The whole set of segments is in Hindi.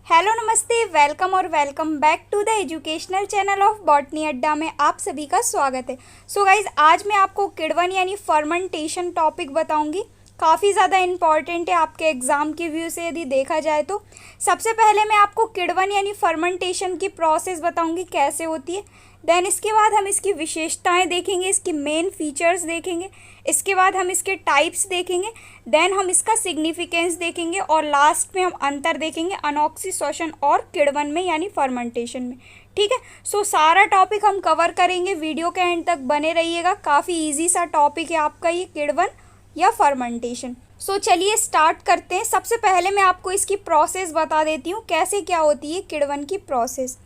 हेलो नमस्ते, वेलकम और welcome back to the educational channel of botany Adda में आप सभी का स्वागत है। सो गाइज, आज मैं आपको किण्वन यानी फर्मेंटेशन टॉपिक बताऊंगी। काफ़ी ज़्यादा इंपॉर्टेंट है आपके एग्ज़ाम के व्यू से यदि देखा जाए तो। सबसे पहले मैं आपको किण्वन यानी फर्मेंटेशन की प्रोसेस बताऊंगी कैसे होती है। देन इसके बाद हम इसकी विशेषताएं देखेंगे, इसकी मेन फीचर्स देखेंगे। इसके बाद हम इसके टाइप्स देखेंगे। देन हम इसका सिग्निफिकेंस देखेंगे और लास्ट में हम अंतर देखेंगे अनॉक्सी श्वसन और किण्वन में यानी फर्मेंटेशन में। ठीक है, सो सारा टॉपिक हम कवर करेंगे। वीडियो के एंड तक बने रहिएगा। काफ़ी ईजी सा टॉपिक है आपका ये किण्वन या फर्मेंटेशन। सो चलिए स्टार्ट करते हैं। सबसे पहले मैं आपको इसकी प्रोसेस बता देती हूँ कैसे क्या होती है किण्वन की प्रोसेस।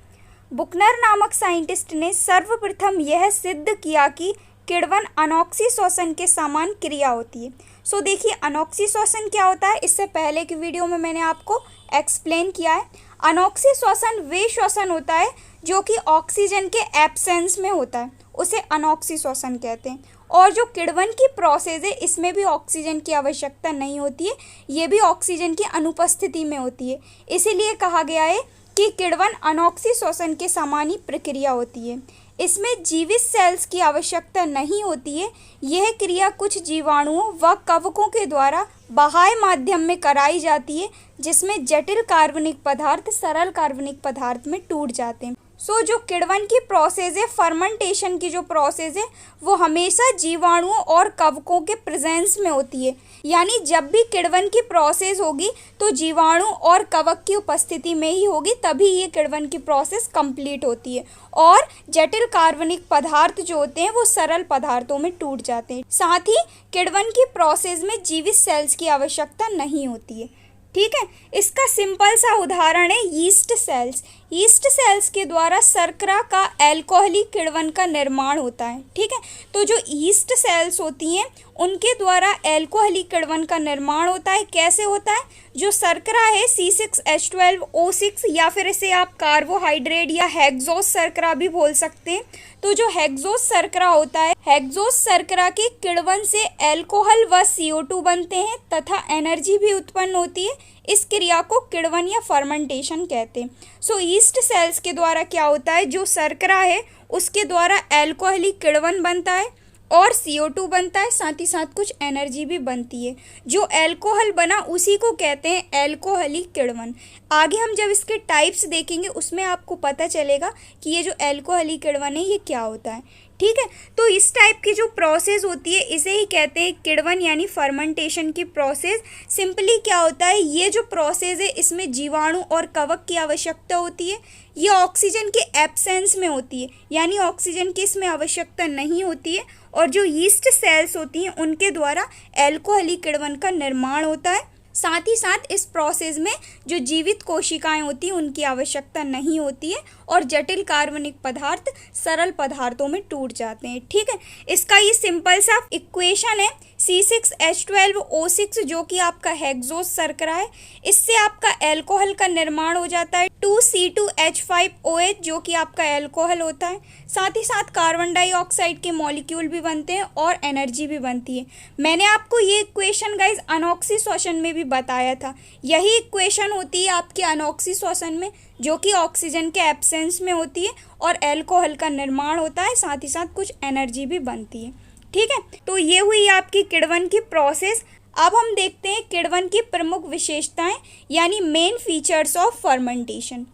बुकनर नामक साइंटिस्ट ने सर्वप्रथम यह सिद्ध किया कि किण्वन अनॉक्सी श्वसन के समान क्रिया होती है। सो देखिए, अनॉक्सी श्वसन क्या होता है, इससे पहले की वीडियो में मैंने आपको एक्सप्लेन किया है। अनॉक्सी श्वसन वे श्वसन होता है जो कि ऑक्सीजन के एब्सेंस में होता है, उसे अनॉक्सी श्वसन कहते हैं। और जो किण्वन की प्रोसेस है इसमें भी ऑक्सीजन की आवश्यकता नहीं होती है, ये भी ऑक्सीजन की अनुपस्थिति में होती है। इसीलिए कहा गया है कि किण्वन अनॉक्सी श्वसन के समान ही प्रक्रिया होती है। इसमें जीवित सेल्स की आवश्यकता नहीं होती है। यह क्रिया कुछ जीवाणुओं व कवकों के द्वारा बाह्य माध्यम में कराई जाती है, जिसमें जटिल कार्बनिक पदार्थ सरल कार्बनिक पदार्थ में टूट जाते हैं। सो जो किण्वन की प्रोसेस है, फर्मेंटेशन की जो प्रोसेस है, वो हमेशा जीवाणुओं और कवकों के प्रेजेंस में होती है। यानी जब भी किण्वन की प्रोसेस होगी तो जीवाणु और कवक की उपस्थिति में ही होगी, तभी ये किण्वन की प्रोसेस कंप्लीट होती है और जटिल कार्बनिक पदार्थ जो होते हैं वो सरल पदार्थों में टूट जाते हैं। साथ ही किण्वन की प्रोसेस में जीवित सेल्स की आवश्यकता नहीं होती है। ठीक है, इसका सिंपल सा उदाहरण है यीस्ट सेल्स। यीस्ट सेल्स के द्वारा शर्करा का अल्कोहली किण्वन का निर्माण होता है। ठीक है, तो जो यीस्ट सेल्स होती हैं उनके द्वारा अल्कोहली किण्वन का निर्माण होता है। कैसे होता है, जो शर्करा है C6H12O6 या फिर इसे आप कार्बोहाइड्रेट या हेक्सोस शर्करा भी बोल सकते हैं। तो जो हेक्सोस शर्करा होता है, हेक्सोस शर्करा के किण्वन से अल्कोहल व CO2 बनते हैं तथा एनर्जी भी उत्पन्न होती है। इस क्रिया को किण्वन या फर्मेंटेशन कहते हैं। सो यीस्ट सेल्स के द्वारा क्या होता है, जो शर्करा है उसके द्वारा अल्कोहली किण्वन बनता है और CO2 बनता है, साथ ही साथ कुछ एनर्जी भी बनती है। जो अल्कोहल बना उसी को कहते हैं अल्कोहली किण्वन। आगे हम जब इसके टाइप्स देखेंगे उसमें आपको पता चलेगा कि ये जो अल्कोहली किण्वन है ये क्या होता है। ठीक है, तो इस टाइप की जो प्रोसेस होती है इसे ही कहते हैं किण्वन यानी फर्मेंटेशन की प्रोसेस। सिंपली क्या होता है, ये जो प्रोसेस है इसमें जीवाणु और कवक की आवश्यकता होती है। ये ऑक्सीजन के एब्सेंस में होती है, यानी ऑक्सीजन की इसमें आवश्यकता नहीं होती है। और जो यीस्ट सेल्स होती हैं उनके द्वारा अल्कोहली किण्वन का निर्माण होता है। साथ ही साथ इस प्रोसेस में जो जीवित कोशिकाएं होती हैं उनकी आवश्यकता नहीं होती है और जटिल कार्बनिक पदार्थ सरल पदार्थों में टूट जाते हैं। ठीक है, इसका ये सिंपल सा इक्वेशन है C6H12O6 जो कि आपका हेक्सोस शर्करा है, इससे आपका अल्कोहल का निर्माण हो जाता है 2C2H5OH जो कि आपका अल्कोहल होता है। साथ ही साथ कार्बन डाइऑक्साइड के मॉलिक्यूल भी बनते हैं और एनर्जी भी बनती है। मैंने आपको ये इक्वेशन गाइज अनॉक्सी श्वसन में भी बताया था। यही इक्वेशन होती है आपके अनॉक्सी श्वसन में, जो कि ऑक्सीजन के एब्सेंस में होती है और अल्कोहल का निर्माण होता है, साथ ही साथ कुछ एनर्जी भी बनती है। ठीक है, तो ये हुई आपकी किण्वन की प्रोसेस। अब हम देखते हैं किण्वन की प्रमुख विशेषताएं यानी मेन फीचर्स ऑफ फर्मेंटेशन।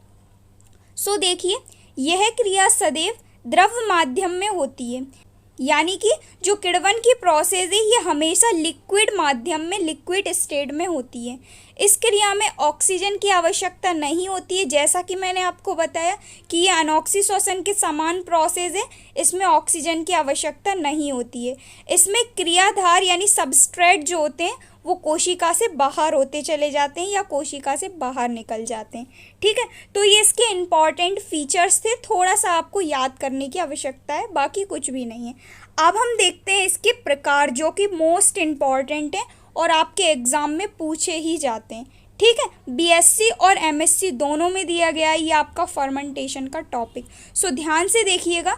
सो देखिए, यह क्रिया सदैव द्रव माध्यम में होती है, यानी कि जो किण्वन की प्रोसेस है ये हमेशा लिक्विड माध्यम में, लिक्विड स्टेट में होती है। इस क्रिया में ऑक्सीजन की आवश्यकता नहीं होती है, जैसा कि मैंने आपको बताया कि ये अनॉक्सी श्वसन के समान प्रोसेस है, इसमें ऑक्सीजन की आवश्यकता नहीं होती है। इसमें क्रियाधार यानी सबस्ट्रेट जो होते हैं वो कोशिका से बाहर होते चले जाते हैं या कोशिका से बाहर निकल जाते हैं। ठीक है, तो ये इसके इम्पॉर्टेंट फीचर्स थे, थोड़ा सा आपको याद करने की आवश्यकता है, बाकी कुछ भी नहीं है। अब हम देखते हैं इसके प्रकार जो कि मोस्ट इम्पॉर्टेंट है और आपके एग्ज़ाम में पूछे ही जाते हैं। ठीक है, BSc और MSc दोनों में दिया गया है ये आपका फर्मेंटेशन का टॉपिक। सो ध्यान से देखिएगा।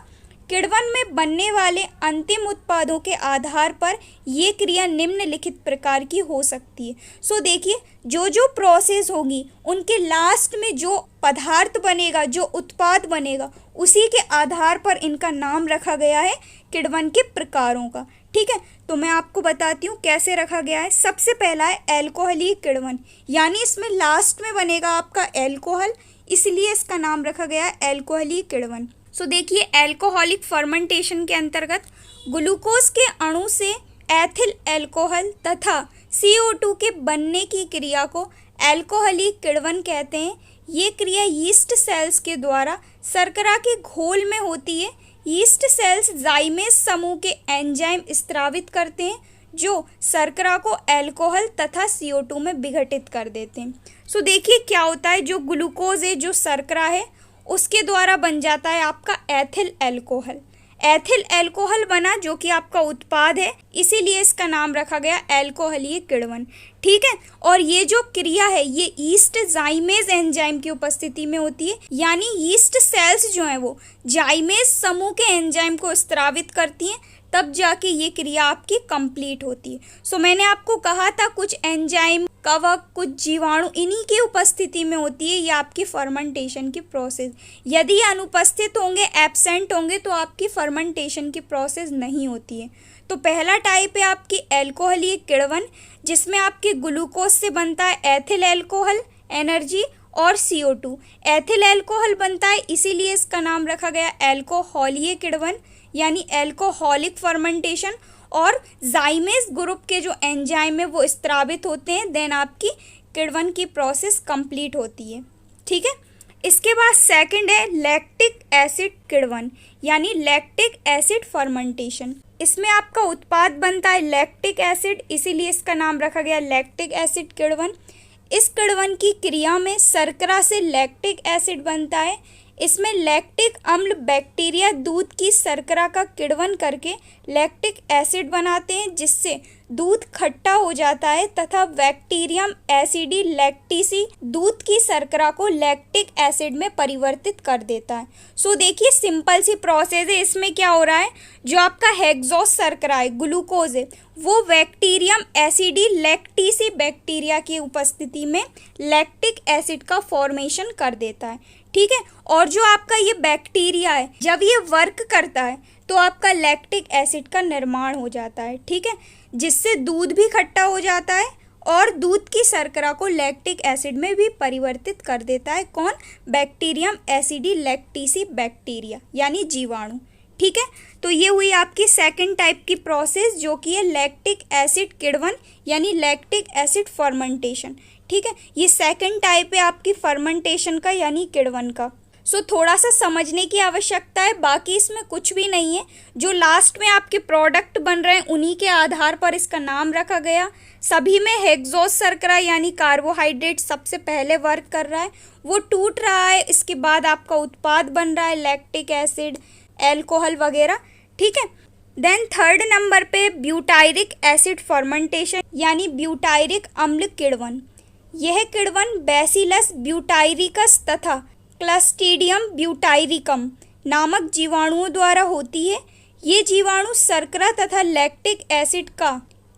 किण्वन में बनने वाले अंतिम उत्पादों के आधार पर ये क्रिया निम्नलिखित प्रकार की हो सकती है। सो देखिए, जो जो प्रोसेस होगी उनके लास्ट में जो पदार्थ बनेगा, जो उत्पाद बनेगा, उसी के आधार पर इनका नाम रखा गया है किण्वन के प्रकारों का। ठीक है, तो मैं आपको बताती हूँ कैसे रखा गया है। सबसे पहला है एल्कोहलीय किण्वन, यानी इसमें लास्ट में बनेगा आपका एल्कोहल, इसलिए इसका नाम रखा गया है एल्कोहलीय किण्वन। सो देखिए, एल्कोहलिक फर्मेंटेशन के अंतर्गत ग्लूकोज के अणु से एथिल एल्कोहल तथा CO2 के बनने की क्रिया को एल्कोहलीय किण्वन कहते हैं। ये क्रिया यीस्ट सेल्स के द्वारा शर्करा के घोल में होती है। यीस्ट सेल्स जाइमेज समूह के एंजाइम स्त्रावित करते हैं जो शर्करा को एल्कोहल तथा CO2 में विघटित कर देते हैं। सो देखिए क्या होता है, जो ग्लूकोज है, जो शर्करा है, उसके द्वारा बन जाता है आपका एथिल एल्कोहल। एथिल एल्कोहल बना जो कि आपका उत्पाद है, इसीलिए इसका नाम रखा गया एल्कोहलीय किण्वन। ठीक है, और ये जो क्रिया है ये यीस्ट जाइमेज एंजाइम की उपस्थिति में होती है, यानी यीस्ट सेल्स जो हैं वो जाइमेज समूह के एंजाइम को स्त्रावित करती हैं, तब जाके ये क्रिया आपकी कंप्लीट होती है। सो मैंने आपको कहा था कुछ एंजाइम, कवक, कुछ जीवाणु इन्हीं की उपस्थिति में होती है ये आपकी फर्मेंटेशन की प्रोसेस। यदि ये अनुपस्थित होंगे, एब्सेंट होंगे, तो आपकी फर्मेंटेशन की प्रोसेस नहीं होती है। तो पहला टाइप है आपकी एल्कोहलीय किण्वन, जिसमें आपके ग्लूकोज से बनता है एथिल एल्कोहल, एनर्जी, और CO2। एथिल एल्कोहल बनता है, इसीलिए इसका नाम रखा गया एल्कोहलीय किण्वन, यानी एल्कोहलिक फर्मेंटेशन। और जाइमेज ग्रुप के जो एंजाइम है वो स्त्रावित होते हैं, देन आपकी किण्वन की प्रोसेस कंप्लीट होती है। ठीक है, इसके बाद सेकंड है लैक्टिक एसिड किण्वन, यानी लैक्टिक एसिड फर्मेंटेशन। इसमें आपका उत्पाद बनता है लैक्टिक एसिड, इसीलिए इसका नाम रखा गया लैक्टिक एसिड किण्वन। इस किण्वन की क्रिया में शर्करा से लैक्टिक एसिड बनता है। इसमें लैक्टिक अम्ल बैक्टीरिया दूध की शर्करा का किण्वन करके लैक्टिक एसिड बनाते हैं, जिससे दूध खट्टा हो जाता है तथा बैक्टीरियम एसिडी लैक्टिसी दूध की शर्करा को लैक्टिक एसिड में परिवर्तित कर देता है। सो देखिए, सिंपल सी प्रोसेस है। इसमें क्या हो रहा है, जो आपका हेक्सोस शर्करा है, ग्लूकोज है, वो बैक्टीरियम एसिडी लैक्टिसी बैक्टीरिया की उपस्थिति में लैक्टिक एसिड का फॉर्मेशन कर देता है। ठीक है, और जो आपका ये बैक्टीरिया है, जब ये वर्क करता है तो आपका लैक्टिक एसिड का निर्माण हो जाता है। ठीक है, जिससे दूध भी खट्टा हो जाता है और दूध की शर्करा को लैक्टिक एसिड में भी परिवर्तित कर देता है। कौन? बैक्टीरियम एसिडी लैक्टिसी बैक्टीरिया, यानी जीवाणु। ठीक है, तो ये हुई आपकी सेकंड टाइप की प्रोसेस, जो कि है लैक्टिक एसिड किण्वन, यानी लैक्टिक एसिड फर्मेंटेशन। ठीक है, ये सेकंड टाइप है आपकी फर्मेंटेशन का, यानी किण्वन का। सो थोड़ा सा समझने की आवश्यकता है, बाकी इसमें कुछ भी नहीं है। जो लास्ट में आपके प्रोडक्ट बन रहे हैं उन्हीं के आधार पर इसका नाम रखा गया। सभी में हेक्सोस शर्करा यानी कार्बोहाइड्रेट सबसे पहले वर्क कर रहा है, वो टूट रहा है, इसके बाद आपका उत्पाद बन रहा है लैक्टिक एसिड, एल्कोहल वगैरह। ठीक है, देन थर्ड नंबर पे ब्यूटायरिक एसिड फर्मेंटेशन, यानी ब्यूटायरिक अम्ल किण्वन। यह किण्वन बैसिलस ब्यूटायरिकस तथा क्लस्ट्रीडियम ब्यूटायरिकम नामक जीवाणुओं द्वारा होती है। ये जीवाणु शर्करा तथा लैक्टिक एसिड का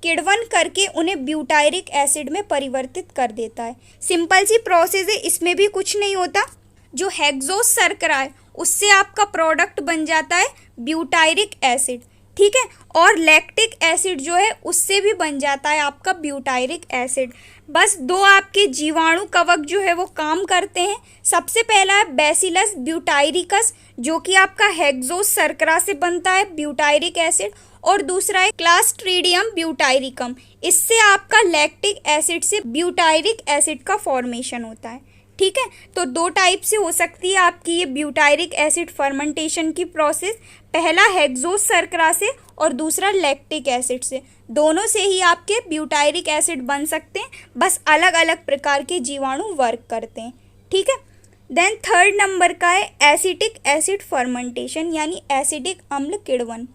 किण्वन करके उन्हें ब्यूटायरिक एसिड में परिवर्तित कर देता है। सिंपल सी प्रोसेस है, इसमें भी कुछ नहीं होता। जो हेक्सोस शर्करा है उससे आपका प्रोडक्ट बन जाता है ब्यूटायरिक एसिड। ठीक है, और लैक्टिक एसिड जो है उससे भी बन जाता है आपका ब्यूटायरिक एसिड। बस दो आपके जीवाणु कवक जो है वो काम करते हैं। सबसे पहला है बैसिलस ब्यूटायरिकस, जो कि आपका हेक्सोस शर्करा से बनता है ब्यूटायरिक एसिड, और दूसरा है क्लस्ट्रीडियम ब्यूटायरिकम, इससे आपका लैक्टिक एसिड से ब्यूटायरिक एसिड का फॉर्मेशन होता है। ठीक है, तो दो टाइप से हो सकती है आपकी ये ब्यूटायरिक एसिड फर्मेंटेशन की प्रोसेस। पहला हेक्सोस शर्करा से और दूसरा लैक्टिक एसिड से, दोनों से ही आपके ब्यूटायरिक एसिड बन सकते हैं, बस अलग अलग प्रकार के जीवाणु वर्क करते हैं। ठीक है, देन थर्ड नंबर का है एसिटिक एसिड फर्मेंटेशन, यानी एसिडिक अम्ल किण्वन।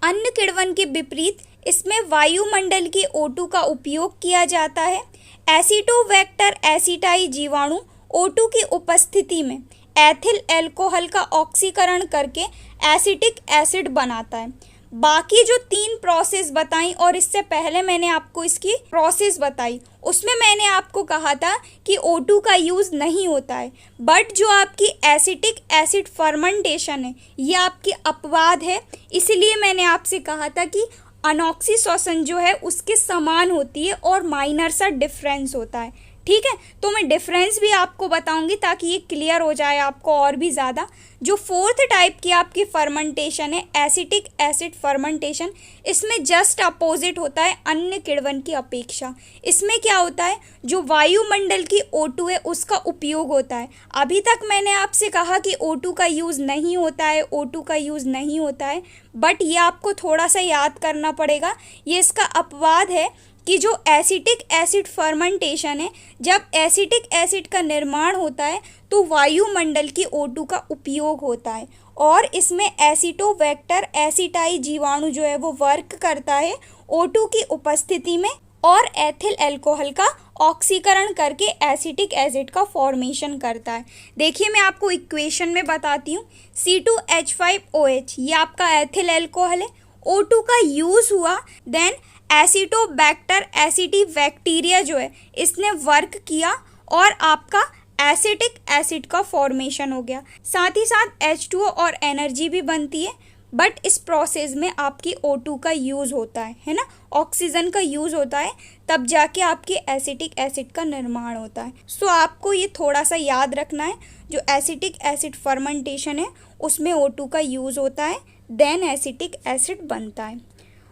अन्य किण्वन के विपरीत इसमें वायुमंडल के O2 का उपयोग किया जाता है। एसिटोबैक्टर एसिटाई जीवाणु O2 की उपस्थिति में एथिल एल्कोहल का ऑक्सीकरण करके एसिटिक एसिड बनाता है। बाकी जो 3 प्रोसेस बताई और इससे पहले मैंने आपको इसकी प्रोसेस बताई, उसमें मैंने आपको कहा था कि O2 का यूज़ नहीं होता है। बट जो आपकी एसिटिक एसिड फर्मेंटेशन है ये आपकी अपवाद है, इसीलिए मैंने आपसे कहा था कि अनॉक्सी श्वसन जो है उसके समान होती है और माइनर सा डिफरेंस होता है। ठीक है, तो मैं डिफरेंस भी आपको बताऊंगी ताकि ये क्लियर हो जाए आपको और भी ज़्यादा। जो 4th टाइप की आपकी फर्मेंटेशन है एसिटिक एसिड फर्मेंटेशन, इसमें जस्ट अपोजिट होता है अन्य किण्वन की अपेक्षा। इसमें क्या होता है, जो वायुमंडल की O2 है उसका उपयोग होता है। अभी तक मैंने आपसे कहा कि O2 का यूज़ नहीं होता है, O2 का यूज़ नहीं होता है, बट ये आपको थोड़ा सा याद करना पड़ेगा। ये इसका अपवाद है कि जो एसिटिक एसिड फर्मेंटेशन है, जब एसिटिक एसिड का निर्माण होता है तो वायुमंडल की O2 का उपयोग होता है और इसमें एसिटोबैक्टर एसिटाई जीवाणु जो है वो वर्क करता है O2 की उपस्थिति में और एथिल अल्कोहल का ऑक्सीकरण करके एसिटिक एसिड का फॉर्मेशन करता है। देखिए मैं आपको इक्वेशन में बताती हूँ। C2H5OH ये आपका एथिल अल्कोहल है, O2 का यूज़ हुआ, देन एसिटोबैक्टर एसिटी बैक्टीरिया जो है इसने वर्क किया और आपका एसिटिक एसिड का फॉर्मेशन हो गया। साथ ही साथ H2O और एनर्जी भी बनती है, बट इस प्रोसेस में आपकी O2 का यूज़ होता है ना, ऑक्सीजन का यूज़ होता है, तब जाके आपके एसिटिक एसिड का निर्माण होता है। सो आपको ये थोड़ा सा याद रखना है, जो एसिटिक एसिड फर्मेंटेशन है उसमें O2 का यूज़ होता है, देन एसिटिक एसिड बनता है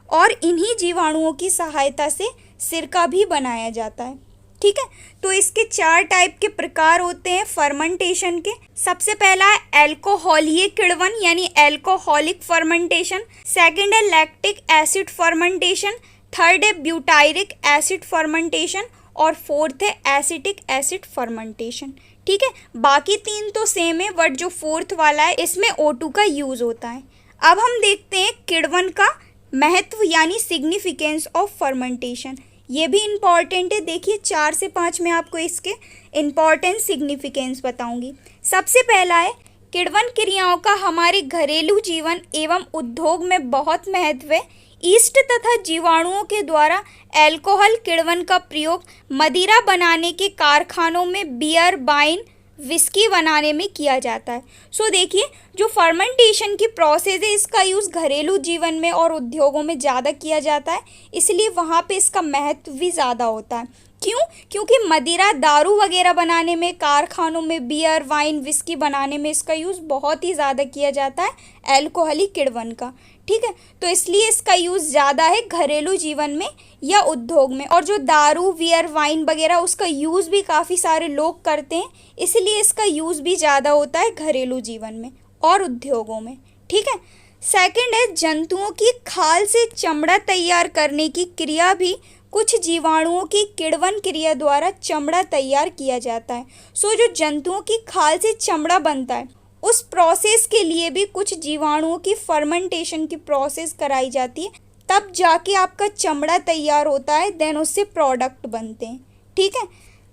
और इन्हीं जीवाणुओं की सहायता से सिरका भी बनाया जाता है। ठीक है, तो इसके 4 टाइप के प्रकार होते हैं फर्मेंटेशन के। सबसे पहला है एल्कोहलीय किण्वन यानी एल्कोहलिक फर्मेंटेशन, सेकंड है लैक्टिक एसिड फर्मेंटेशन, थर्ड है ब्यूटायरिक एसिड फर्मेंटेशन और फोर्थ है एसिटिक एसिड फर्मेंटेशन। ठीक है, बाकी 3 तो सेम है, बट जो 4th वाला है इसमें O2 का यूज़ होता है। अब हम देखते हैं किण्वन का महत्व यानी सिग्निफिकेंस ऑफ फर्मेंटेशन। ये भी इम्पॉर्टेंट है। देखिए 4 से 5 में आपको इसके इम्पॉर्टेंट सिग्निफिकेंस बताऊंगी। सबसे पहला है किण्वन क्रियाओं का हमारे घरेलू जीवन एवं उद्योग में बहुत महत्व है। ईस्ट तथा जीवाणुओं के द्वारा अल्कोहल किण्वन का प्रयोग मदिरा बनाने के कारखानों में बियर, वाइन, विस्की बनाने में किया जाता है। सो देखिए जो फर्मेंटेशन की प्रोसेस है इसका यूज़ घरेलू जीवन में और उद्योगों में ज़्यादा किया जाता है, इसलिए वहाँ पे इसका महत्व भी ज़्यादा होता है। क्यों? क्योंकि मदिरा, दारू वगैरह बनाने में, कारखानों में बियर, वाइन, विस्की बनाने में इसका यूज़ बहुत ही ज़्यादा किया जाता है अल्कोहलिक किण्वन का। ठीक है, तो इसलिए इसका यूज़ ज़्यादा है घरेलू जीवन में या उद्योग में। और जो दारू, बियर, वाइन वगैरह उसका यूज़ भी काफ़ी सारे लोग करते हैं, इसलिए इसका यूज़ भी ज़्यादा होता है घरेलू जीवन में और उद्योगों में। ठीक है, सेकंड है जंतुओं की खाल से चमड़ा तैयार करने की क्रिया भी कुछ जीवाणुओं की किण्वन क्रिया द्वारा चमड़ा तैयार किया जाता है। सो जो जंतुओं की खाल से चमड़ा बनता है उस प्रोसेस के लिए भी कुछ जीवाणुओं की फर्मेंटेशन की प्रोसेस कराई जाती है, तब जाके आपका चमड़ा तैयार होता है, देन उससे प्रोडक्ट बनते हैं। ठीक है,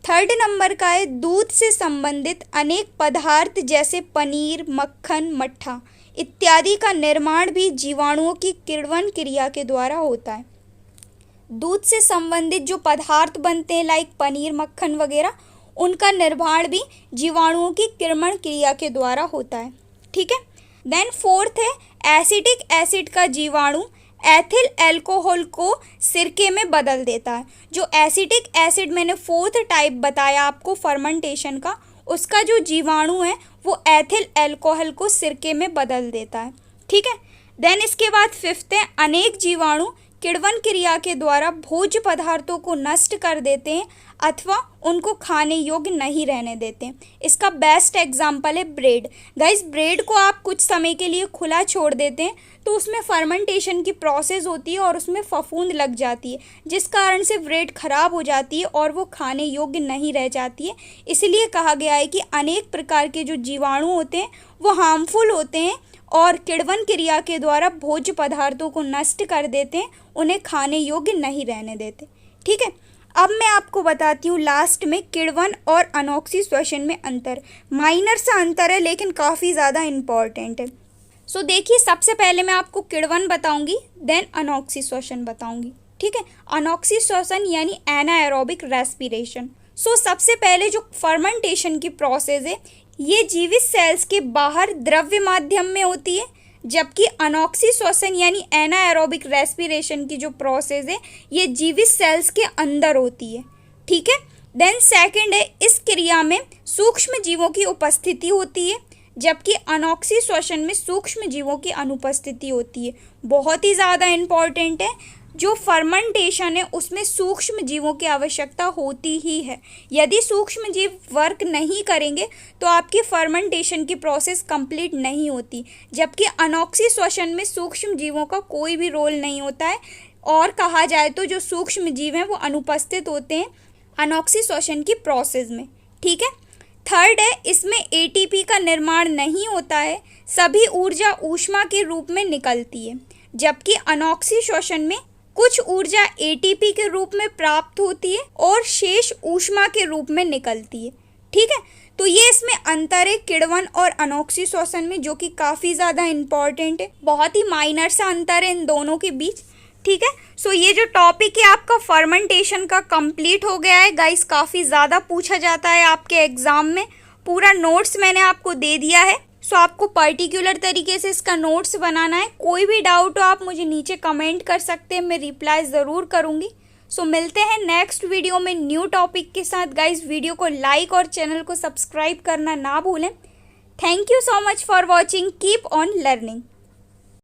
थर्ड नंबर का है दूध से संबंधित अनेक पदार्थ जैसे पनीर, मक्खन, मट्ठा इत्यादि का निर्माण भी जीवाणुओं की किण्वन क्रिया के द्वारा होता है। दूध से संबंधित जो पदार्थ बनते हैं लाइक पनीर, मक्खन वगैरह, उनका निर्माण भी जीवाणुओं की किण्वन क्रिया के द्वारा होता है। ठीक है, देन फोर्थ है एसिटिक एसिड का जीवाणु एथिल अल्कोहल को सिरके में बदल देता है। जो एसिटिक एसिड मैंने 4th टाइप बताया आपको फर्मेंटेशन का, उसका जो जीवाणु है वो एथिल अल्कोहल को सिरके में बदल देता है। ठीक है, देन इसके बाद 5th है अनेक जीवाणु किण्वन क्रिया के द्वारा भोज्य पदार्थों को नष्ट कर देते हैं अथवा उनको खाने योग्य नहीं रहने देते हैं। इसका बेस्ट एग्जाम्पल है ब्रेड। गाइस ब्रेड को आप कुछ समय के लिए खुला छोड़ देते हैं तो उसमें फर्मेंटेशन की प्रोसेस होती है और उसमें फफूंद लग जाती है, जिस कारण से ब्रेड खराब हो जाती है और वो खाने योग्य नहीं रह जाती है। इसलिए कहा गया है कि अनेक प्रकार के जो जीवाणु होते हैं वो हार्मफुल होते हैं और किण्वन क्रिया के द्वारा भोज्य पदार्थों को नष्ट कर देते हैं, उन्हें खाने योग्य नहीं रहने देते। ठीक है, अब मैं आपको बताती हूँ लास्ट में किण्वन और अनॉक्सी श्वसन में अंतर। माइनर सा अंतर है लेकिन काफ़ी ज़्यादा इम्पॉर्टेंट है। सो देखिए, सबसे पहले मैं आपको किण्वन बताऊंगी, देन अनॉक्सी श्वसन बताऊंगी। ठीक है, अनॉक्सी श्वसन यानी एनाएरोबिक रेस्पिरेशन। सो सबसे पहले जो फर्मेंटेशन की प्रोसेस है ये जीवित सेल्स के बाहर द्रव्य माध्यम में होती है, जबकि अनॉक्सी श्वसन यानी एनाएरोबिक रेस्पिरेशन की जो प्रोसेस है ये जीवित सेल्स के अंदर होती है। ठीक है, देन सेकंड है, इस क्रिया में सूक्ष्म जीवों की उपस्थिति होती है, जबकि अनॉक्सी श्वसन में सूक्ष्म जीवों की अनुपस्थिति होती है। बहुत ही ज़्यादा इम्पॉर्टेंट है, जो फर्मेंटेशन है उसमें सूक्ष्म जीवों की आवश्यकता होती ही है। यदि सूक्ष्म जीव वर्क नहीं करेंगे तो आपकी फर्मेंटेशन की प्रोसेस कंप्लीट नहीं होती, जबकि अनॉक्सी श्वसन में सूक्ष्म जीवों का कोई भी रोल नहीं होता है, और कहा जाए तो जो सूक्ष्म जीव हैं वो अनुपस्थित होते हैं अनॉक्सी श्वसन की प्रोसेस में। ठीक है, थर्ड है, इसमें एटीपी का निर्माण नहीं होता है, सभी ऊर्जा ऊष्मा के रूप में निकलती है, जबकि अनॉक्सी श्वसन में कुछ ऊर्जा एटीपी के रूप में प्राप्त होती है और शेष ऊष्मा के रूप में निकलती है। ठीक है, तो ये इसमें अंतर है किण्वन और अनॉक्सी श्वसन में, जो कि काफ़ी ज़्यादा इम्पॉर्टेंट है। बहुत ही माइनर सा अंतर है इन दोनों के बीच। ठीक है, सो ये जो टॉपिक है आपका फर्मेंटेशन का कंप्लीट हो गया है गाइस। काफ़ी ज़्यादा पूछा जाता है आपके एग्ज़ाम में, पूरा नोट्स मैंने आपको दे दिया है। सो आपको पर्टिकुलर तरीके से इसका नोट्स बनाना है। कोई भी डाउट हो आप मुझे नीचे कमेंट कर सकते हैं, मैं रिप्लाई ज़रूर करूँगी। सो मिलते हैं नेक्स्ट वीडियो में न्यू टॉपिक के साथ। गाइस वीडियो को लाइक और चैनल को सब्सक्राइब करना ना भूलें। Thank you so much for watching, keep on learning.